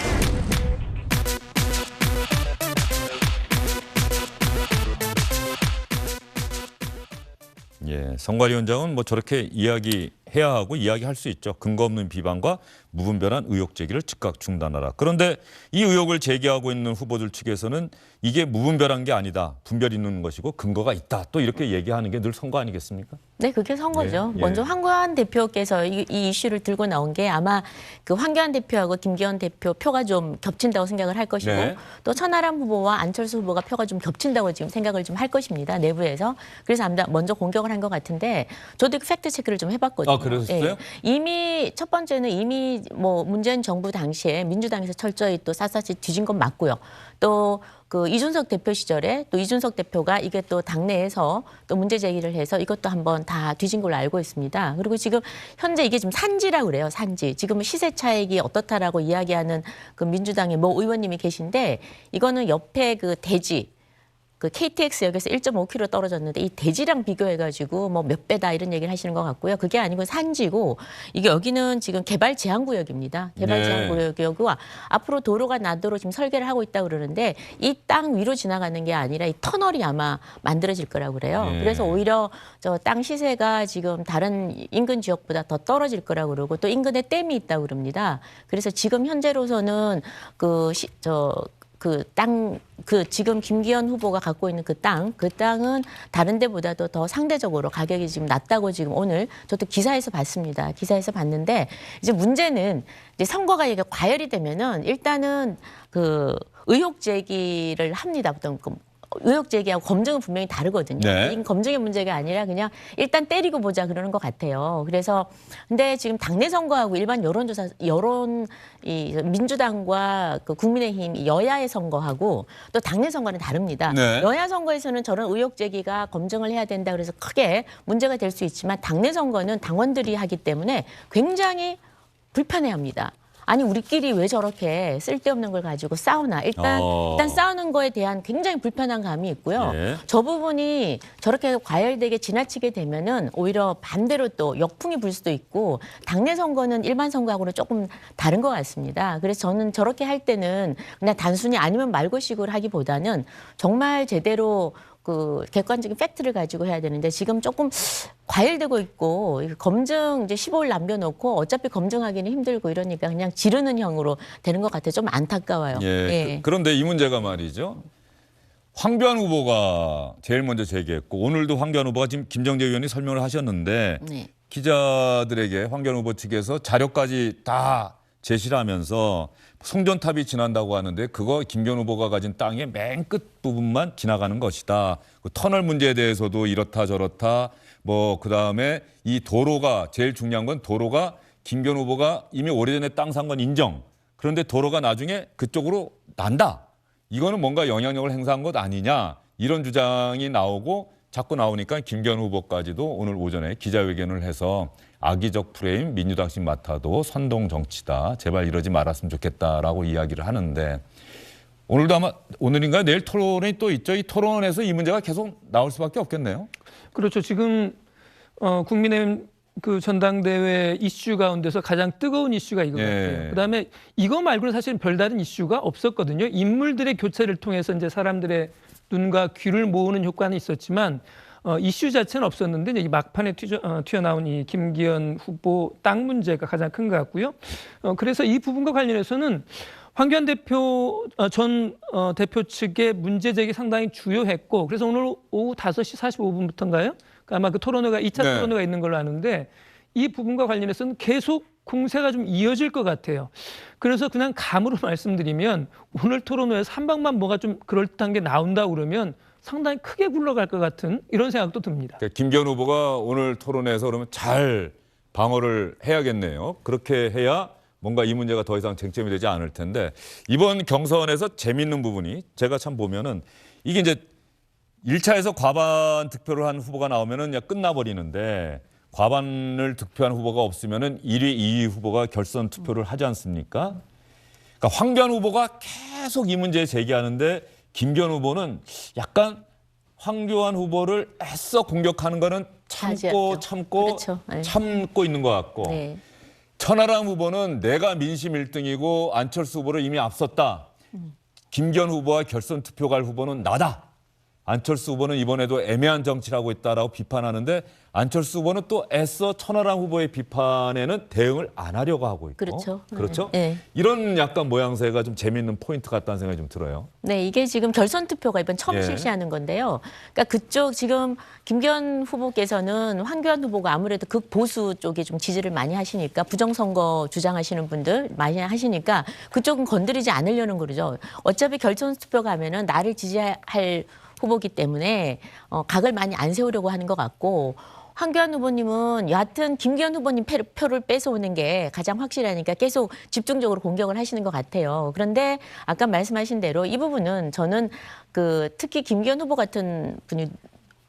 예, 선관위원장은 뭐 저렇게 이야기해야 하고 이야기할 수 있죠. 근거 없는 비방과 무분별한 의혹 제기를 즉각 중단하라. 그런데 이 의혹을 제기하고 있는 후보들 측에서는 이게 무분별한 게 아니다. 분별이 있는 것이고 근거가 있다. 또 이렇게 얘기하는 게 늘 선거 아니겠습니까? 네, 그게 선거죠. 예, 먼저 예. 황교안 대표께서 이 이슈를 들고 나온 게 아마 그 황교안 대표하고 김기현 대표 표가 좀 겹친다고 생각을 할 것이고 네. 또 천하람 후보와 안철수 후보가 표가 좀 겹친다고 지금 생각을 좀 할 것입니다. 내부에서. 그래서 아마 먼저 공격을 한 것 같은데 저도 그 팩트 체크를 좀 해봤거든요. 아, 그러셨어요? 이미 첫 번째는 이미 뭐 문재인 정부 당시에 민주당에서 철저히 또 샅샅이 뒤진 건 맞고요. 또 그 이준석 대표 시절에 또 이준석 대표가 이게 또 당내에서 또 문제 제기를 해서 이것도 한번 다 뒤진 걸로 알고 있습니다. 그리고 지금 현재 이게 지금 산지라고 그래요. 산지. 지금 시세 차익이 어떻다라고 이야기하는 그 민주당의 모 의원님이 계신데 이거는 옆에 그 대지 그 KTX역에서 1.5km 떨어졌는데 이 대지랑 비교해가지고 뭐 몇 배다 이런 얘기를 하시는 것 같고요. 그게 아니고 산지고 이게 여기는 지금 개발 제한 구역입니다. 개발 제한 구역이고 앞으로 도로가 나도록 지금 설계를 하고 있다고 그러는데 이 땅 위로 지나가는 게 아니라 이 터널이 아마 만들어질 거라고 그래요. 네. 그래서 오히려 저 땅 시세가 지금 다른 인근 지역보다 더 떨어질 거라고 그러고 또 인근에 댐이 있다고 그럽니다. 그래서 지금 현재로서는 지금 김기현 후보가 갖고 있는 그 땅은 다른 데보다도 더 상대적으로 가격이 지금 낮다고 지금 오늘 저도 기사에서 봤습니다. 기사에서 봤는데 이제 문제는 이제 선거가 이게 과열이 되면은 일단은 그 의혹 제기를 합니다. 어떤 의혹 제기하고 검증은 분명히 다르거든요. 네. 이건 검증의 문제가 아니라 그냥 일단 때리고 보자 그러는 것 같아요. 그래서 근데 지금 당내 선거하고 일반 이 민주당과 그 국민의힘 여야의 선거하고 또 당내 선거는 다릅니다. 네. 여야 선거에서는 저런 의혹 제기가 검증을 해야 된다 그래서 크게 문제가 될 수 있지만 당내 선거는 당원들이 하기 때문에 굉장히 불편해합니다. 아니 우리끼리 왜 저렇게 쓸데없는 걸 가지고 싸우나. 일단 싸우는 거에 대한 굉장히 불편한 감이 있고요. 예. 저 부분이 저렇게 과열되게 지나치게 되면은 오히려 반대로 또 역풍이 불 수도 있고 당내 선거는 일반 선거하고는 조금 다른 것 같습니다. 그래서 저는 저렇게 할 때는 그냥 단순히 아니면 말고식으로 하기보다는 정말 제대로 그 객관적인 팩트를 가지고 해야 되는데 지금 조금 과열되고 있고 검증 이제 15일 남겨놓고 어차피 검증하기는 힘들고 이러니까 그냥 지르는 형으로 되는 것 같아요. 좀 안타까워요. 예. 예. 그런데 이 문제가 말이죠. 황교안 후보가 제일 먼저 제기했고 오늘도 황교안 후보가 지금 김정재 의원이 설명을 하셨는데 네. 기자들에게 황교안 후보 측에서 자료까지 다 제시를 하면서 송전탑이 지난다고 하는데 그거 김기현 후보가 가진 땅의 맨 끝 부분만 지나가는 것이다. 그 터널 문제에 대해서도 이렇다 저렇다. 뭐 그다음에 이 도로가 제일 중요한 건 도로가 김기현 후보가 이미 오래전에 땅 산 건 인정. 그런데 도로가 나중에 그쪽으로 난다. 이거는 뭔가 영향력을 행사한 것 아니냐. 이런 주장이 나오고 자꾸 나오니까 김기현 후보까지도 오늘 오전에 기자회견을 해서 악의적 프레임 민주당식 맡아도 선동 정치다. 제발 이러지 말았으면 좋겠다라고 이야기를 하는데 오늘도 아마 오늘인가 내일 토론이 또 있죠. 이 토론에서 이 문제가 계속 나올 수밖에 없겠네요. 그렇죠. 지금 국민의힘 그 전당대회 이슈 가운데서 가장 뜨거운 이슈가 이거 같아요. 그다음에 이거 말고는 사실은 별다른 이슈가 없었거든요. 인물들의 교체를 통해서 이제 사람들의 눈과 귀를 모으는 효과는 있었지만 이슈 자체는 없었는데 이제 막판에 튀어나온 이 김기현 후보 땅 문제가 가장 큰 것 같고요. 그래서 이 부분과 관련해서는 황교안 대표 전 대표 측의 문제 제기 상당히 주요했고 그래서 오늘 오후 5시 45분부터인가요? 아마 그 토론회가 2차 토론회가 있는 걸로 아는데 이 부분과 관련해서는 계속 공세가 좀 이어질 것 같아요. 그래서 그냥 감으로 말씀드리면 오늘 토론회에서 한 방만 뭐가 좀 그럴듯한 게 나온다 그러면 상당히 크게 굴러갈 것 같은 이런 생각도 듭니다. 그러니까 김기현 후보가 오늘 토론회에서 그러면 잘 방어를 해야겠네요. 그렇게 해야 뭔가 이 문제가 더 이상 쟁점이 되지 않을 텐데 이번 경선에서 재밌는 부분이 제가 참 보면은 이게 이제 1차에서 과반 득표를 한 후보가 나오면은 그냥 끝나버리는데 과반을 득표한 후보가 없으면은 1위, 2위 후보가 결선 투표를 하지 않습니까? 그러니까 황교안 후보가 계속 이 문제 제기하는데 김기현 후보는 약간 황교안 후보를 애써 공격하는 거는 참고 그렇죠. 네. 참고 있는 것 같고 네. 천하람 후보는 내가 민심 1등이고 안철수 후보를 이미 앞섰다. 김기현 후보와 결선 투표 갈 후보는 나다. 안철수 후보는 이번에도 애매한 정치를 하고 있다라고 비판하는데 안철수 후보는 또 애써 천하람 후보의 비판에는 대응을 안 하려고 하고 있고. 그렇죠. 그렇죠? 네. 이런 약간 모양새가 좀 재미있는 포인트 같다는 생각이 좀 들어요. 네, 이게 지금 결선 투표가 이번 처음 예. 실시하는 건데요. 그러니까 그쪽 지금 김기현 후보께서는 황교안 후보가 아무래도 극보수 쪽에 좀 지지를 많이 하시니까 부정선거 주장하시는 분들 많이 하시니까 그쪽은 건드리지 않으려는 거죠. 어차피 결선 투표 가면은 나를 지지할 후보기 때문에 각을 많이 안 세우려고 하는 것 같고 황교안 후보님은 여하튼 김기현 후보님 표를 뺏어오는 게 가장 확실하니까 계속 집중적으로 공격을 하시는 것 같아요. 그런데 아까 말씀하신 대로 이 부분은 저는 특히 김기현 후보 같은 분이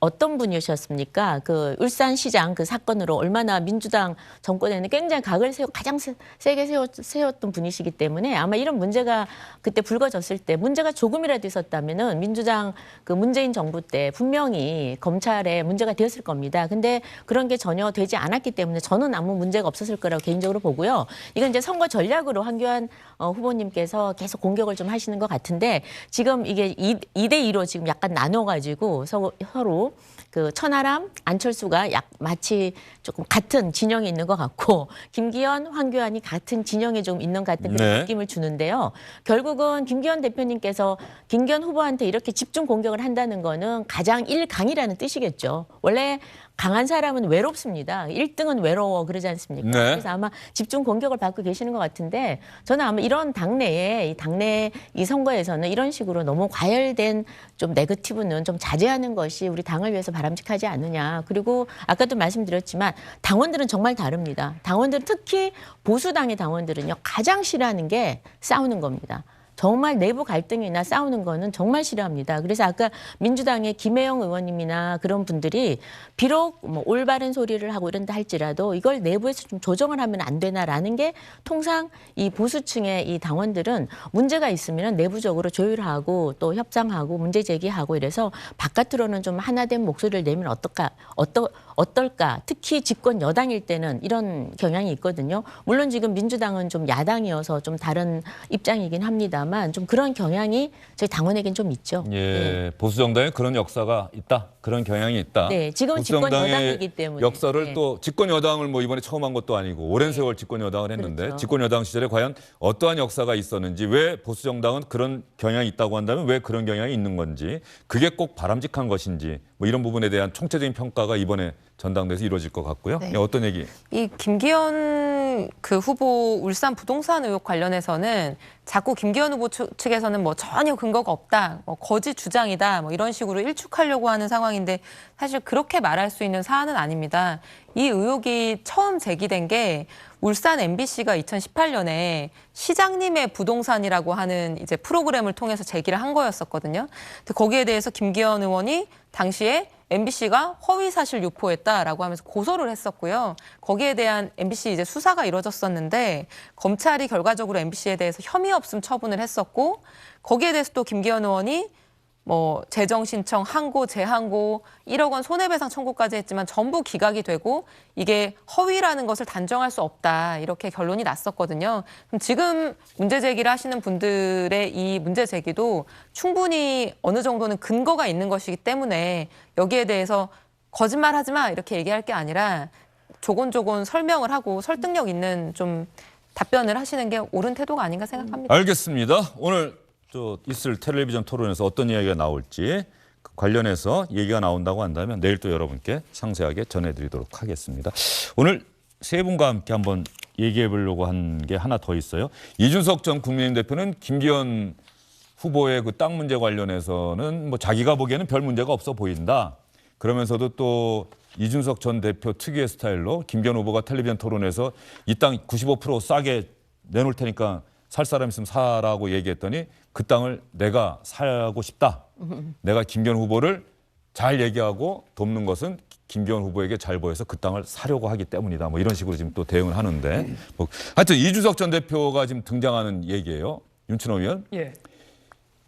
어떤 분이셨습니까? 그 울산시장 그 사건으로 얼마나 민주당 정권에는 굉장히 각을 가장 세게 세웠던 분이시기 때문에 아마 이런 문제가 그때 불거졌을 때 문제가 조금이라도 있었다면은 민주당 그 문재인 정부 때 분명히 검찰에 문제가 되었을 겁니다. 근데 그런 게 전혀 되지 않았기 때문에 저는 아무 문제가 없었을 거라고 개인적으로 보고요. 이건 이제 선거 전략으로 황교안 후보님께서 계속 공격을 좀 하시는 것 같은데 지금 이게 2대2로 지금 약간 나눠가지고 서로 그 천하람, 안철수가 마치 조금 같은 진영에 있는 것 같고 김기현, 황교안이 같은 진영에 좀 있는 것 같은 그런 느낌을 주는데요. 결국은 김기현 대표님께서 김기현 후보한테 이렇게 집중 공격을 한다는 거는 가장 1강이라는 뜻이겠죠. 원래 강한 사람은 외롭습니다. 1등은 외로워 그러지 않습니까? 네. 그래서 아마 집중 공격을 받고 계시는 것 같은데 저는 아마 이런 당내 이 선거에서는 이런 식으로 너무 과열된 좀 네거티브는 좀 자제하는 것이 우리 당을 위해서 바람직하지 않느냐. 그리고 아까도 말씀드렸지만 당원들은 정말 다릅니다. 당원들은 특히 보수당의 당원들은요 가장 싫어하는 게 싸우는 겁니다. 정말 내부 갈등이나 싸우는 거는 정말 싫어합니다. 그래서 아까 민주당의 김혜영 의원님이나 그런 분들이 비록 뭐 올바른 소리를 하고 이런다 할지라도 이걸 내부에서 좀 조정을 하면 안 되나라는 게 통상 이 보수층의 이 당원들은 문제가 있으면 내부적으로 조율하고 또 협상하고 문제 제기하고 이래서 바깥으로는 좀 하나된 목소리를 내면 어떨까? 특히 집권 여당일 때는 이런 경향이 있거든요. 물론 지금 민주당은 좀 야당이어서 좀 다른 입장이긴 합니다만 좀 그런 경향이 저희 당원에겐 좀 있죠. 예, 네. 보수 정당에 그런 역사가 있다, 그런 경향이 있다. 네, 지금은 보수 집권 정당의 여당이기 때문에 역사를 네. 또 집권 여당을 뭐 이번에 처음 한 것도 아니고 오랜 세월 집권 여당을 했는데 그렇죠. 집권 여당 시절에 과연 어떠한 역사가 있었는지 왜 보수 정당은 그런 경향이 있다고 한다면 왜 그런 경향이 있는 건지 그게 꼭 바람직한 것인지 뭐 이런 부분에 대한 총체적인 평가가 이번에 전당대회에서 이루어질 것 같고요. 네. 네, 어떤 얘기? 이 김기현 그 후보 울산 부동산 의혹 관련해서는 자꾸 김기현 후보 측에서는 뭐 전혀 근거가 없다, 뭐 거짓 주장이다, 뭐 이런 식으로 일축하려고 하는 상황인데 사실 그렇게 말할 수 있는 사안은 아닙니다. 이 의혹이 처음 제기된 게 울산 MBC가 2018년에 시장님의 부동산이라고 하는 이제 프로그램을 통해서 제기를 한 거였었거든요. 근데 거기에 대해서 김기현 의원이 당시에 MBC가 허위 사실 유포했다라고 하면서 고소를 했었고요. 거기에 대한 MBC 이제 수사가 이루어졌었는데 검찰이 결과적으로 MBC에 대해서 혐의 없음 처분을 했었고 거기에 대해서 또 김기현 의원이 뭐 재정 신청, 항고, 재항고 1억 원 손해배상 청구까지 했지만 전부 기각이 되고 이게 허위라는 것을 단정할 수 없다 이렇게 결론이 났었거든요. 그럼 지금 문제 제기를 하시는 분들의 이 문제 제기도 충분히 어느 정도는 근거가 있는 것이기 때문에 여기에 대해서 거짓말하지 마 이렇게 얘기할 게 아니라 조곤조곤 설명을 하고 설득력 있는 좀 답변을 하시는 게 옳은 태도가 아닌가 생각합니다. 알겠습니다. 오늘 있을 텔레비전 토론에서 어떤 이야기가 나올지 관련해서 얘기가 나온다고 한다면 내일 또 여러분께 상세하게 전해드리도록 하겠습니다. 오늘 세 분과 함께 한번 얘기해 보려고 한 게 하나 더 있어요. 이준석 전 국민의힘 대표는 김기현 후보의 그 땅 문제 관련해서는 뭐 자기가 보기에는 별 문제가 없어 보인다. 그러면서도 또 이준석 전 대표 특유의 스타일로 김기현 후보가 텔레비전 토론에서 이 땅 95% 싸게 내놓을 테니까 살 사람 있으면 사라고 얘기했더니 그 땅을 내가 사고 싶다. 내가 김기현 후보를 잘 얘기하고 돕는 것은 김기현 후보에게 잘 보여서 그 땅을 사려고 하기 때문이다. 뭐 이런 식으로 지금 또 대응을 하는데 뭐 하여튼 이준석 전 대표가 지금 등장하는 얘기예요. 윤춘호 의원. 예.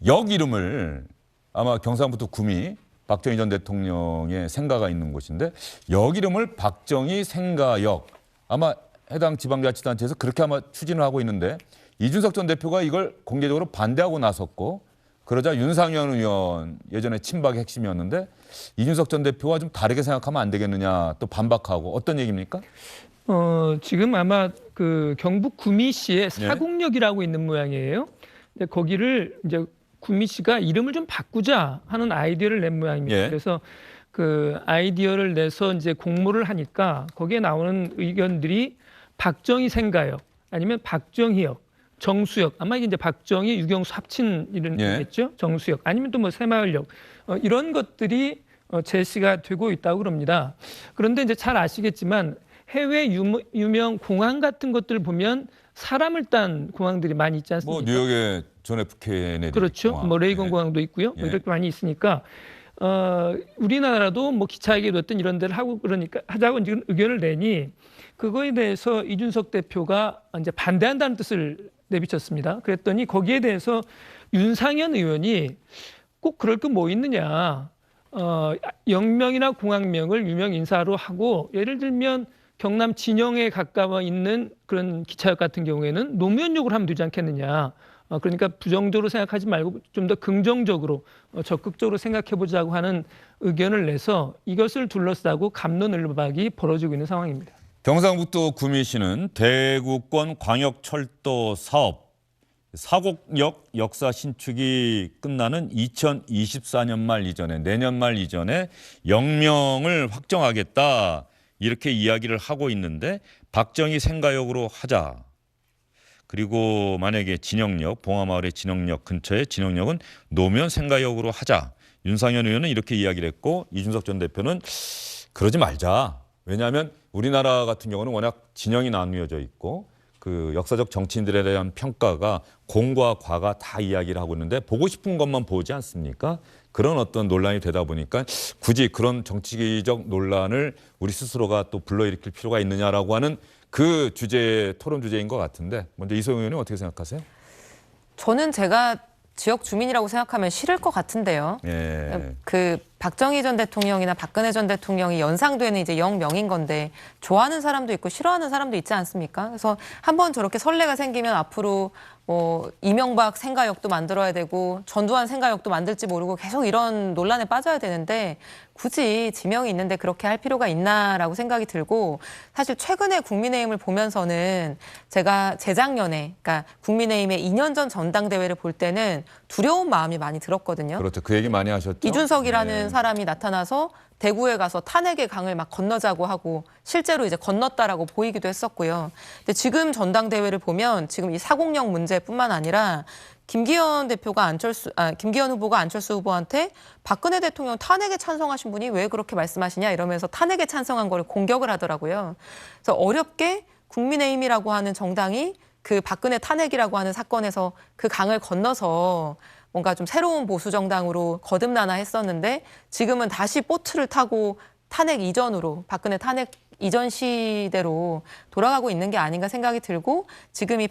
역 이름을 아마 경상북도 구미 박정희 전 대통령의 생가가 있는 곳인데 역 이름을 박정희 생가역 아마 해당 지방자치단체에서 그렇게 아마 추진을 하고 있는데 이준석 전 대표가 이걸 공개적으로 반대하고 나섰고 그러자 윤상현 의원 예전에 친박의 핵심이었는데 이준석 전 대표와 좀 다르게 생각하면 안 되겠느냐 또 반박하고 어떤 얘기입니까? 지금 아마 그 경북 구미시에 사곡역이라고 있는 모양이에요. 근데 거기를 이제 구미시가 이름을 좀 바꾸자 하는 아이디어를 낸 모양입니다. 예. 그래서 그 아이디어를 내서 이제 공모를 하니까 거기에 나오는 의견들이 박정희 생가역 아니면 박정희역, 정수역 아마 이게 이제 박정희, 유경수 합친 이런 거겠죠. 정수역 아니면 또 뭐 새마을역 이런 것들이 제시가 되고 있다고 그럽니다. 그런데 이제 잘 아시겠지만 해외 유명 공항 같은 것들 보면 사람을 딴 공항들이 많이 있지 않습니까? 뭐 뉴욕의 존 F 케네디 그렇죠. 공항. 뭐 레이건 공항도 있고요. 뭐 이렇게 많이 있으니까 우리나라도 뭐 기차에게 뒀던 이런 데를 하고 그러니까 하자고 지금 의견을 내니 그거에 대해서 이준석 대표가 이제 반대한다는 뜻을 내비쳤습니다. 그랬더니 거기에 대해서 윤상현 의원이 꼭 그럴 거 뭐 있느냐. 역명이나 공항명을 유명 인사로 하고 예를 들면 경남 진영에 가까워 있는 그런 기차역 같은 경우에는 노무현역으로 하면 되지 않겠느냐. 그러니까 부정적으로 생각하지 말고 좀 더 긍정적으로 적극적으로 생각해보자고 하는 의견을 내서 이것을 둘러싸고 갑론을박이 벌어지고 있는 상황입니다. 경상북도 구미시는 대구권 광역철도 사업 사곡역 역사 신축이 끝나는 2024년 말 이전에 내년 말 이전에 역명을 확정하겠다 이렇게 이야기를 하고 있는데 박정희 생가역으로 하자. 그리고 만약에 진영역 봉화마을의 진영역 근처에 진영역은 노무현 생가역으로 하자. 윤상현 의원은 이렇게 이야기를 했고 이준석 전 대표는 그러지 말자. 왜냐하면 우리나라 같은 경우는 워낙 진영이 나뉘어져 있고 그 역사적 정치인들에 대한 평가가 공과 과가 다 이야기를 하고 있는데 보고 싶은 것만 보지 않습니까? 그런 어떤 논란이 되다 보니까 굳이 그런 정치적 논란을 우리 스스로가 또 불러일으킬 필요가 있느냐라고 하는 그 주제 토론 주제인 것 같은데 먼저 이소영 의원님 어떻게 생각하세요? 저는 제가 지역 주민이라고 생각하면 싫을 것 같은데요. 예. 그 박정희 전 대통령이나 박근혜 전 대통령이 연상되는 이제 영명인 건데 좋아하는 사람도 있고 싫어하는 사람도 있지 않습니까? 그래서 한번 저렇게 선례가 생기면 앞으로 뭐 이명박 생가역도 만들어야 되고 전두환 생가역도 만들지 모르고 계속 이런 논란에 빠져야 되는데 굳이 지명이 있는데 그렇게 할 필요가 있나라고 생각이 들고 사실 최근에 국민의힘을 보면서는 제가 재작년에 그러니까 국민의힘의 2년 전 전당대회를 볼 때는 두려운 마음이 많이 들었거든요. 그렇죠. 그 얘기 많이 하셨죠. 이준석이라는 사람이 나타나서 대구에 가서 탄핵의 강을 막 건너자고 하고 실제로 이제 건넜다라고 보이기도 했었고요. 근데 지금 전당대회를 보면 지금 이 사곡역 문제뿐만 아니라 김기현 후보가 안철수 후보한테 박근혜 대통령 탄핵에 찬성하신 분이 왜 그렇게 말씀하시냐 이러면서 탄핵에 찬성한 거를 공격을 하더라고요. 그래서 어렵게 국민의힘이라고 하는 정당이 그 박근혜 탄핵이라고 하는 사건에서 그 강을 건너서 뭔가 좀 새로운 보수 정당으로 거듭나나 했었는데 지금은 다시 보트를 타고 탄핵 이전으로 박근혜 탄핵 이전 시대로 돌아가고 있는 게 아닌가 생각이 들고 지금 이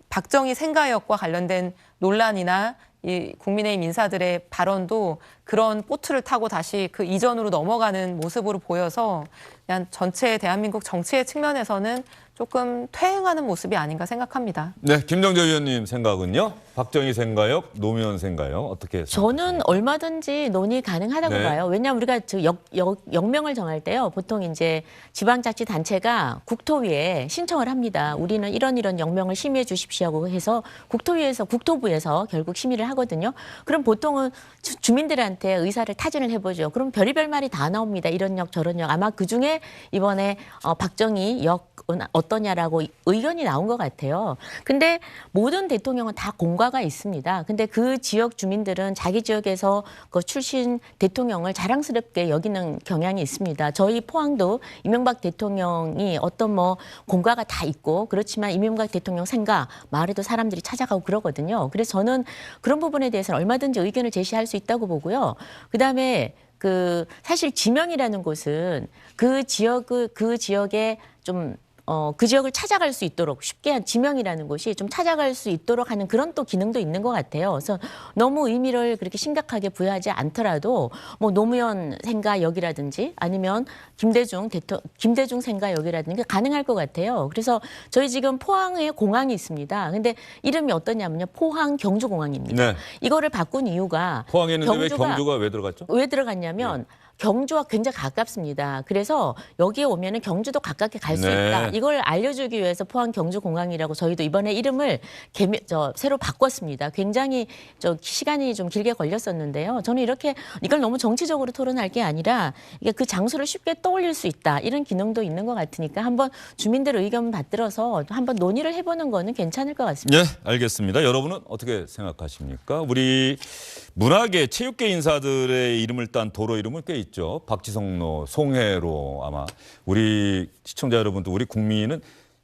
박정희 생가역과 관련된 논란이나 이 국민의힘 인사들의 발언도 그런 보트를 타고 다시 그 이전으로 넘어가는 모습으로 보여서 그냥 전체 대한민국 정치의 측면에서는 조금 퇴행하는 모습이 아닌가 생각합니다. 네, 김정재 의원님 생각은요? 박정희 생가역, 노무현 생가역 어떻게 생각하세요? 저는 얼마든지 논의 가능하다고 네. 봐요. 왜냐하면 우리가 역명을 정할 때요. 보통 이제 지방자치단체가 국토위에 신청을 합니다. 우리는 이런 역명을 심의해 주십시오 해서 국토부에서 결국 심의를 하거든요. 그럼 보통은 주민들한테 의사를 타진을 해보죠. 그럼 별의별 말이 다 나옵니다. 이런 역 저런 역. 아마 그중에 이번에 박정희 역은 어떤 어떠냐라고 의견이 나온 것 같아요. 근데 모든 대통령은 다 공과가 있습니다. 근데 그 지역 주민들은 자기 지역에서 그 출신 대통령을 자랑스럽게 여기는 경향이 있습니다. 저희 포항도 이명박 대통령이 어떤 뭐 공과가 다 있고 그렇지만 이명박 대통령 생각 마을에도 사람들이 찾아가고 그러거든요. 그래서 저는 그런 부분에 대해서는 얼마든지 의견을 제시할 수 있다고 보고요. 그다음에 그 사실 지명이라는 곳은 그 지역에 좀 그 지역을 찾아갈 수 있도록 쉽게 한 지명이라는 곳이 좀 찾아갈 수 있도록 하는 그런 또 기능도 있는 것 같아요. 그래서 너무 의미를 그렇게 심각하게 부여하지 않더라도 뭐 노무현 생가역이라든지 아니면 김대중 생가역이라든지 가능할 것 같아요. 그래서 저희 지금 포항에 공항이 있습니다. 근데 이름이 어떠냐면요. 포항 경주공항입니다. 네. 이거를 바꾼 이유가 포항에 있는데 왜 경주가 왜 들어갔죠? 왜 들어갔냐면 경주와 굉장히 가깝습니다. 그래서 여기에 오면은 경주도 가깝게 갈 수 네. 있다. 이걸 알려주기 위해서 포항 경주공항이라고 저희도 이번에 이름을 새로 바꿨습니다. 굉장히 시간이 좀 길게 걸렸었는데요. 저는 이걸 너무 정치적으로 토론할 게 아니라 이게 그 장소를 쉽게 떠올릴 수 있다. 이런 기능도 있는 것 같으니까 한번 주민들 의견 받들어서 한번 논의를 해보는 거는 괜찮을 것 같습니다. 네, 알겠습니다. 여러분은 어떻게 생각하십니까? 우리 문화계, 체육계 인사들의 이름을 딴 도로 이름은 꽤 있죠. 박지성로, 송해로 아마 우리 시청자 여러분도 우리 국민은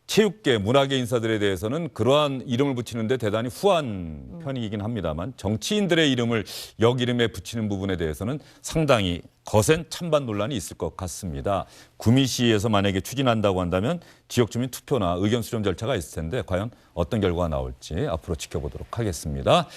체육계, 문화계 인사들에 대해서는 그러한 이름을 붙이는데 대단히 후한 편이긴 합니다만 정치인들의 이름을 역 이름에 붙이는 부분에 대해서는 상당히 거센 찬반 논란이 있을 것 같습니다. 구미시에서 만약에 추진한다고 한다면 지역 주민 투표나 의견 수렴 절차가 있을 텐데 과연 어떤 결과가 나올지 앞으로 지켜보도록 하겠습니다.